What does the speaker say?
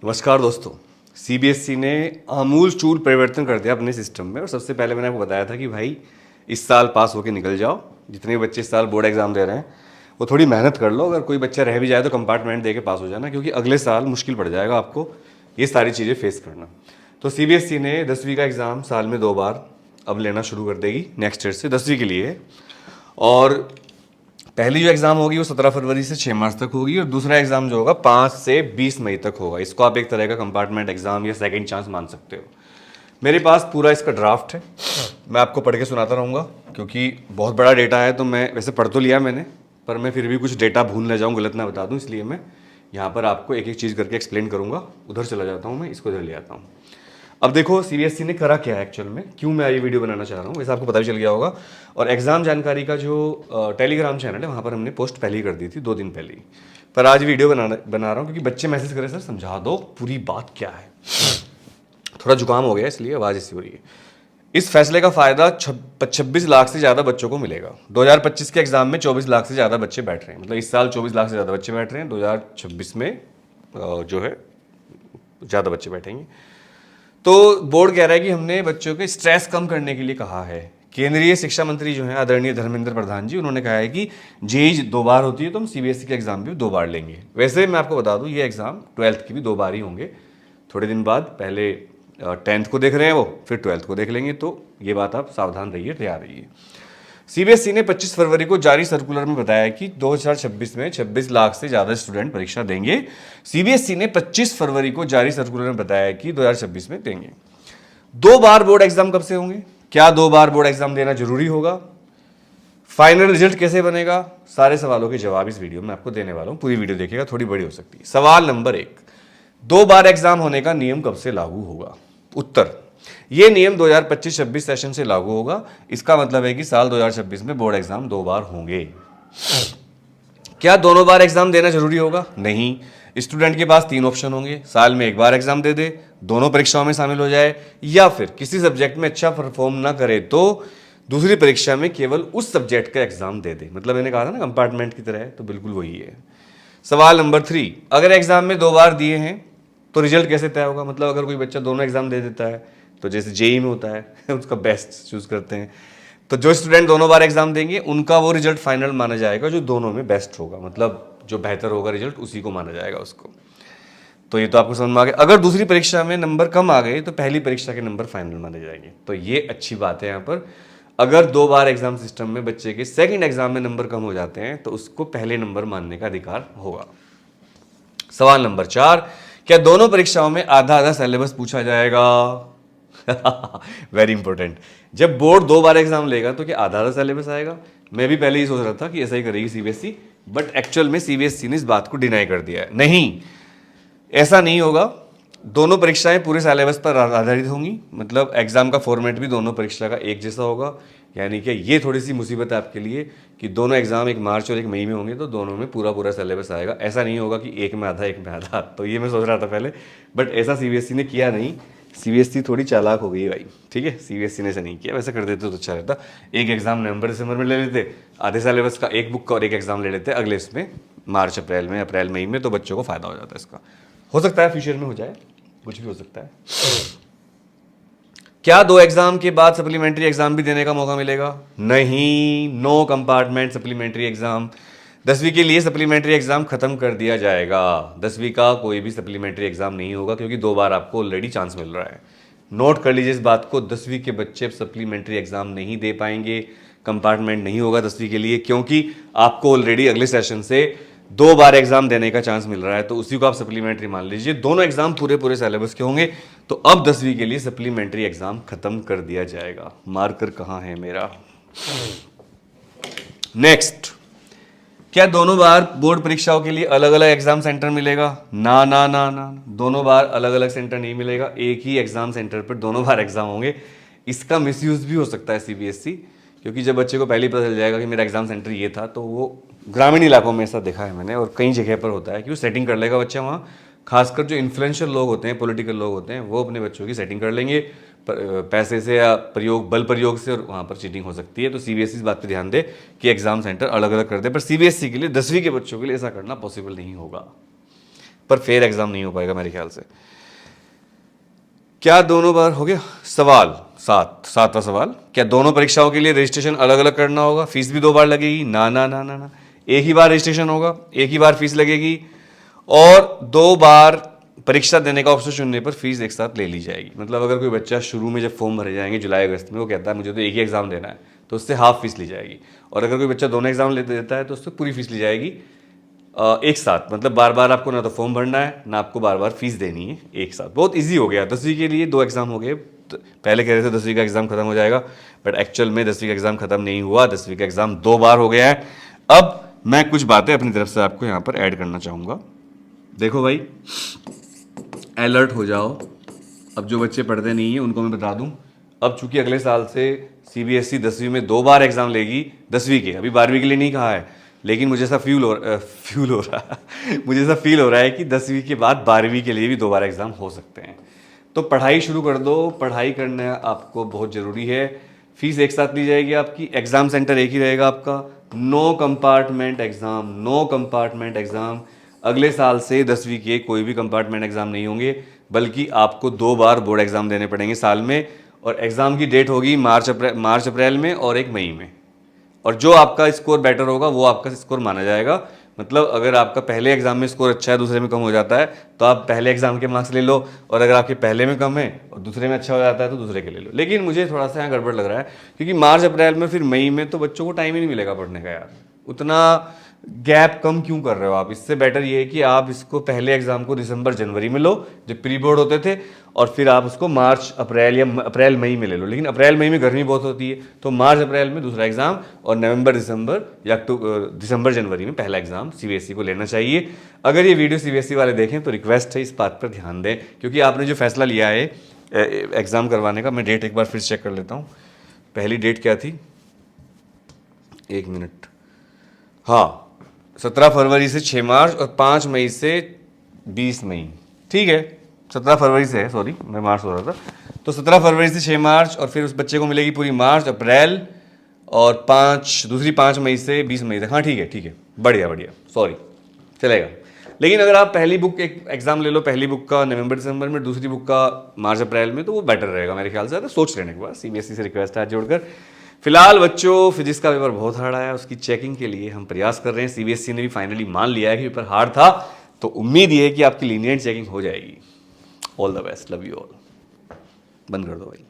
नमस्कार दोस्तों। सीबीएसई ने आमूल चूल परिवर्तन कर दिया अपने सिस्टम में। और सबसे पहले मैंने आपको बताया था कि भाई इस साल पास होके निकल जाओ। जितने भी बच्चे इस साल बोर्ड एग्जाम दे रहे हैं वो थोड़ी मेहनत कर लो। अगर कोई बच्चा रह भी जाए तो कंपार्टमेंट दे के पास हो जाना, क्योंकि अगले साल मुश्किल पड़ जाएगा आपको ये सारी चीज़ें फेस करना। तो सीबीएसई ने 10वीं का एग्ज़ाम साल में 2 बार अब लेना शुरू कर देगी नेक्स्ट ईयर से 10वीं के लिए। और पहली जो एग्ज़ाम होगी वो 17 फरवरी से 6 मार्च तक होगी, और दूसरा एग्ज़ाम जो होगा 5 से 20 मई तक होगा। इसको आप एक तरह का कंपार्टमेंट एग्ज़ाम या सेकंड चांस मान सकते हो। मेरे पास पूरा इसका ड्राफ्ट है, मैं आपको पढ़ के सुनाता रहूँगा, क्योंकि बहुत बड़ा डेटा है। तो मैं वैसे पढ़ तो लिया मैंने, पर मैं फिर भी कुछ डेटा भूल न जाऊँ, गलत ना बता दूँ, इसलिए मैं यहाँ पर आपको एक एक चीज़ करके एक्सप्लेन करूँगा। उधर चला जाता हूँ मैं, इसको इधर ले आता हूँ। अब देखो सीबीएसई ने करा क्या है एक्चुअल में, क्यों मैं ये वीडियो बनाना चाह रहा हूँ, वैसे आपको पता भी चल गया होगा। और एग्ज़ाम जानकारी का जो टेलीग्राम चैनल है वहाँ पर हमने पोस्ट पहले ही कर दी थी, 2 दिन पहले ही। पर आज वीडियो बना रहा हूँ क्योंकि बच्चे मैसेज करे, सर समझा दो पूरी बात क्या है। थोड़ा जुकाम हो गया इसलिए आवाज़ ऐसी हो रही है। इस फैसले का फ़ायदा 26 लाख से ज़्यादा बच्चों को मिलेगा। 2025 के एग्ज़ाम में 24 लाख से ज़्यादा बच्चे बैठ रहे हैं, मतलब इस साल 24 लाख से ज़्यादा बच्चे बैठ रहे हैं। 2026 में जो है ज़्यादा बच्चे बैठेंगे। तो बोर्ड कह रहा है कि हमने बच्चों के स्ट्रेस कम करने के लिए कहा है। केंद्रीय शिक्षा मंत्री जो हैं आदरणीय धर्मेंद्र प्रधान जी, उन्होंने कहा है कि जेईई 2 बार होती है तो हम सीबीएसई के एग्ज़ाम भी 2 बार लेंगे। वैसे मैं आपको बता दूं ये एग्ज़ाम 12th की भी 2 बार ही होंगे। थोड़े दिन बाद पहले 10th को देख रहे हैं वो, फिर 12th को देख लेंगे। तो ये बात आप सावधान रहिए, तैयार रहिए। सीबीएसई ने 25 फरवरी को जारी सर्कुलर में बताया कि 2026 में 26 लाख से ज़्यादा स्टूडेंट परीक्षा देंगे। सीबीएसई ने 25 फरवरी को जारी सर्कुलर में बताया कि 2026 में देंगे। 2 बार बोर्ड एग्जाम कब से होंगे? क्या 2 बार बोर्ड एग्जाम देना जरूरी होगा? फाइनल रिजल्ट कैसे बनेगा? सारे सवालों के जवाब इस वीडियो में आपको देने वाला हूं। पूरी वीडियो देखिएगा, थोड़ी बड़ी हो सकती है। सवाल नंबर 1, 2 बार एग्जाम होने का नियम कब से लागू होगा? उत्तर, यह नियम 2025-26 सेशन से लागू होगा। इसका मतलब है कि साल 2026 में बोर्ड एग्जाम 2 बार होंगे। क्या दोनों बार एग्जाम देना जरूरी होगा? नहीं। स्टूडेंट के पास 3 ऑप्शन होंगे, साल में 1 बार एग्जाम दे दे, दोनों परीक्षाओं में शामिल हो जाए, या फिर किसी सब्जेक्ट में अच्छा परफॉर्म ना करे तो दूसरी परीक्षा में केवल उस सब्जेक्ट का एग्जाम दे दे। मतलब मैंने कहा था ना कंपार्टमेंट की तरह है, तो बिल्कुल वही है। सवाल नंबर 3, अगर एग्जाम में 2 बार दिए हैं तो रिजल्ट कैसे तय होगा? मतलब अगर कोई बच्चा दोनों एग्जाम दे देता है, तो जैसे जेईई में होता है उसका बेस्ट चूज करते हैं, तो जो स्टूडेंट दोनों बार एग्जाम देंगे उनका वो रिजल्ट फाइनल माना जाएगा जो दोनों में बेस्ट होगा। मतलब जो बेहतर होगा रिजल्ट उसी को माना जाएगा उसको। तो ये तो आपको समझ में आ गया। अगर दूसरी परीक्षा में नंबर कम आ गए तो पहली परीक्षा के नंबर फाइनल माने जाएंगे। तो ये अच्छी बात है। यहाँ पर अगर 2 बार एग्जाम सिस्टम में बच्चे के सेकंड एग्जाम में नंबर कम हो जाते हैं तो उसको पहले नंबर मानने का अधिकार होगा। सवाल नंबर 4, क्या दोनों परीक्षाओं में आधा आधा सिलेबस पूछा जाएगा? Very important. जब बोर्ड 2 बार एग्जाम लेगा तो क्या आधा आधा सिलेबस आएगा? मैं भी पहले ही सोच रहा था कि ऐसा ही करेगी सीबीएसई, बट एक्चुअल में सीबीएसई ने इस बात को डिनाई कर दिया है। नहीं, ऐसा नहीं होगा। दोनों परीक्षाएं पूरे सिलेबस पर आधारित होंगी। मतलब एग्जाम का फॉर्मेट भी दोनों परीक्षा का एक जैसा होगा। यानी कि ये थोड़ी सी मुसीबत है आपके लिए कि दोनों एग्जाम एक मार्च और एक मई में होंगे, तो दोनों में पूरा पूरा सिलेबस आएगा। ऐसा नहीं होगा कि एक में आधा एक में आधा। तो ये मैं सोच रहा था पहले, बट ऐसा सीबीएसई ने किया नहीं। सीबीएसई थोड़ी चालाक हो गई है भाई, ठीक है। सीबीएसई ने ऐसा नहीं किया, वैसे कर देते तो अच्छा रहता। एक एग्जाम नवंबर दिसंबर में ले लेते, आधे सिलेबस का एक बुक का, और एक एग्जाम ले लेते अगले इसमें मार्च अप्रैल में, अप्रैल मई में, तो बच्चों को फायदा हो जाता है इसका। हो सकता है फ्यूचर में हो जाए, कुछ भी हो सकता है। क्या 2 एग्जाम के बाद सप्लीमेंट्री एग्जाम भी देने का मौका मिलेगा? नहीं, नो कंपार्टमेंट सप्लीमेंट्री एग्जाम। 10वीं के लिए सप्लीमेंट्री एग्जाम खत्म कर दिया जाएगा। 10वीं का कोई भी सप्लीमेंट्री एग्जाम नहीं होगा, क्योंकि 2 बार आपको ऑलरेडी चांस मिल रहा है। नोट कर लीजिए इस बात को, 10वीं के बच्चे सप्लीमेंट्री एग्जाम नहीं दे पाएंगे। कंपार्टमेंट नहीं होगा 10वीं के लिए, क्योंकि आपको ऑलरेडी अगले सेशन से 2 बार एग्जाम देने का चांस मिल रहा है, तो उसी को आप सप्लीमेंट्री मान लीजिए। दोनों एग्जाम पूरे पूरे सिलेबस के होंगे। तो अब 10वीं के लिए सप्लीमेंट्री एग्जाम खत्म कर दिया जाएगा। मार्कर कहां है मेरा? नेक्स्ट, क्या दोनों बार बोर्ड परीक्षाओं के लिए अलग अलग एग्जाम सेंटर मिलेगा? ना ना ना ना, दोनों बार अलग अलग सेंटर नहीं मिलेगा। एक ही एग्जाम सेंटर पर दोनों बार एग्जाम होंगे। इसका मिसयूज भी हो सकता है सीबीएसई, क्योंकि जब बच्चे को पहले ही पता चल जाएगा कि मेरा एग्जाम सेंटर ये था, तो वो ग्रामीण इलाकों में ऐसा देखा है मैंने, और कई जगह पर होता है कि वो सेटिंग कर लेगा बच्चा वहाँ। खासकर जो इन्फ्लुएंशियल लोग होते हैं, पॉलिटिकल लोग होते हैं, वो अपने बच्चों की सेटिंग कर लेंगे पैसे से या बल प्रयोग से, और वहाँ पर चीटिंग हो सकती है। तो सीबीएसई इस बात पे ध्यान दे कि एग्जाम सेंटर अलग अलग कर दे। पर सीबीएसई के लिए 10वीं के बच्चों के लिए ऐसा करना पॉसिबल नहीं होगा। पर फेयर एग्जाम नहीं हो पाएगा मेरे ख्याल से। क्या दोनों बार हो गया सवाल? सातवां सवाल, क्या दोनों परीक्षाओं के लिए रजिस्ट्रेशन अलग अलग करना होगा? फीस भी 2 बार लगेगी? ना ना ना ना ना, एक ही बार रजिस्ट्रेशन होगा, एक ही बार फीस लगेगी, और 2 बार परीक्षा देने का ऑप्शन चुनने पर फीस एक साथ ले ली जाएगी। मतलब अगर कोई बच्चा शुरू में जब फॉर्म भरे जाएंगे जुलाई अगस्त में, वो कहता है मुझे तो एक ही एग्जाम देना है, तो उससे हाफ फीस ली जाएगी। और अगर कोई बच्चा दोनों एग्जाम ले देता है तो उससे पूरी फीस ली जाएगी एक साथ। मतलब बार बार आपको ना तो फॉर्म भरना है, ना आपको बार बार फीस देनी है, एक साथ। बहुत इजी हो गया। 10वीं के लिए 2 एग्जाम हो गए। पहले कह रहे थे 10वीं का एग्जाम खत्म हो जाएगा, बट एक्चुअल में 10वीं का एग्जाम खत्म नहीं हुआ। 10वीं का एग्जाम 2 बार हो गया है। अब मैं कुछ बातें अपनी तरफ से आपको यहाँ पर ऐड करना चाहूँगा। देखो भाई, अलर्ट हो जाओ। अब जो बच्चे पढ़ते नहीं है उनको मैं बता दूं, अब चूंकि अगले साल से सीबीएसई 10वीं में 2 बार एग्जाम लेगी 10वीं के, अभी 12वीं के लिए नहीं कहा है, लेकिन मुझे ऐसा फील हो रहा है कि 10वीं के बाद 12वीं के लिए भी 2 बार एग्जाम हो सकते हैं। तो पढ़ाई शुरू कर दो। पढ़ाई करना आपको बहुत ज़रूरी है। फीस एक साथ ली जाएगी आपकी, एग्ज़ाम सेंटर एक ही रहेगा आपका। No compartment exam, no compartment exam. अगले साल से 10वीं के कोई भी कंपार्टमेंट एग्ज़ाम नहीं होंगे, बल्कि आपको 2 बार बोर्ड एग्ज़ाम देने पड़ेंगे साल में। और एग्ज़ाम की डेट होगी मार्च अप्रैल में और 1 मई में। और जो आपका स्कोर बेटर होगा वो आपका स्कोर माना जाएगा। मतलब अगर आपका पहले एग्जाम में स्कोर अच्छा है, दूसरे में कम हो जाता है, तो आप पहले एग्जाम के मार्क्स ले लो। और अगर आपके पहले में कम है और दूसरे में अच्छा हो जाता है तो दूसरे के ले लो। लेकिन मुझे थोड़ा सा यहाँ गड़बड़ लग रहा है, क्योंकि मार्च अप्रैल में फिर मई में तो बच्चों को टाइम ही नहीं मिलेगा पढ़ने का। यार उतना गैप कम क्यों कर रहे हो आप? इससे बेटर ये है कि आप इसको पहले एग्जाम को दिसंबर जनवरी में लो, जब प्री बोर्ड होते थे, और फिर आप उसको मार्च अप्रैल या अप्रैल मई में ले लो। लेकिन अप्रैल मई में गर्मी बहुत होती है, तो मार्च अप्रैल में दूसरा एग्जाम, और नवंबर दिसंबर या दिसंबर जनवरी में पहला एग्जाम सीबीएसई को लेना चाहिए। अगर ये वीडियो सीबीएसई वाले देखें तो रिक्वेस्ट है इस बात पर ध्यान दें, क्योंकि आपने जो फैसला लिया है एग्जाम करवाने का, मैं डेट एक बार फिर चेक कर लेता हूँ। पहली डेट क्या थी? 1 मिनट, हाँ, 17 फरवरी से 6 मार्च और 5 मई से 20 मई। ठीक है, 17 फरवरी से है, सॉरी मैं मार्च हो रहा था। तो 17 फरवरी से 6 मार्च, और फिर उस बच्चे को मिलेगी पूरी मार्च अप्रैल, और दूसरी 5 मई से 20 मई तक। हाँ ठीक है, बढ़िया, सॉरी, चलेगा। लेकिन अगर आप पहली बुक एक एग्जाम ले लो, पहली बुक का नवंबर दिसंबर में, दूसरी बुक का मार्च अप्रैल में, तो वो बेटर रहेगा मेरे ख्याल से। तो सोच लेने के बाद सीबीएसई से रिक्वेस्ट है जोड़कर। फिलहाल बच्चों, फिजिक्स का पेपर बहुत हार्ड आया, उसकी चेकिंग के लिए हम प्रयास कर रहे हैं। सीबीएसई ने भी फाइनली मान लिया है कि पेपर हार्ड था, तो उम्मीद ये है कि आपकी लीनियंट चेकिंग हो जाएगी। All the best, love you all. बंद कर दो भाई।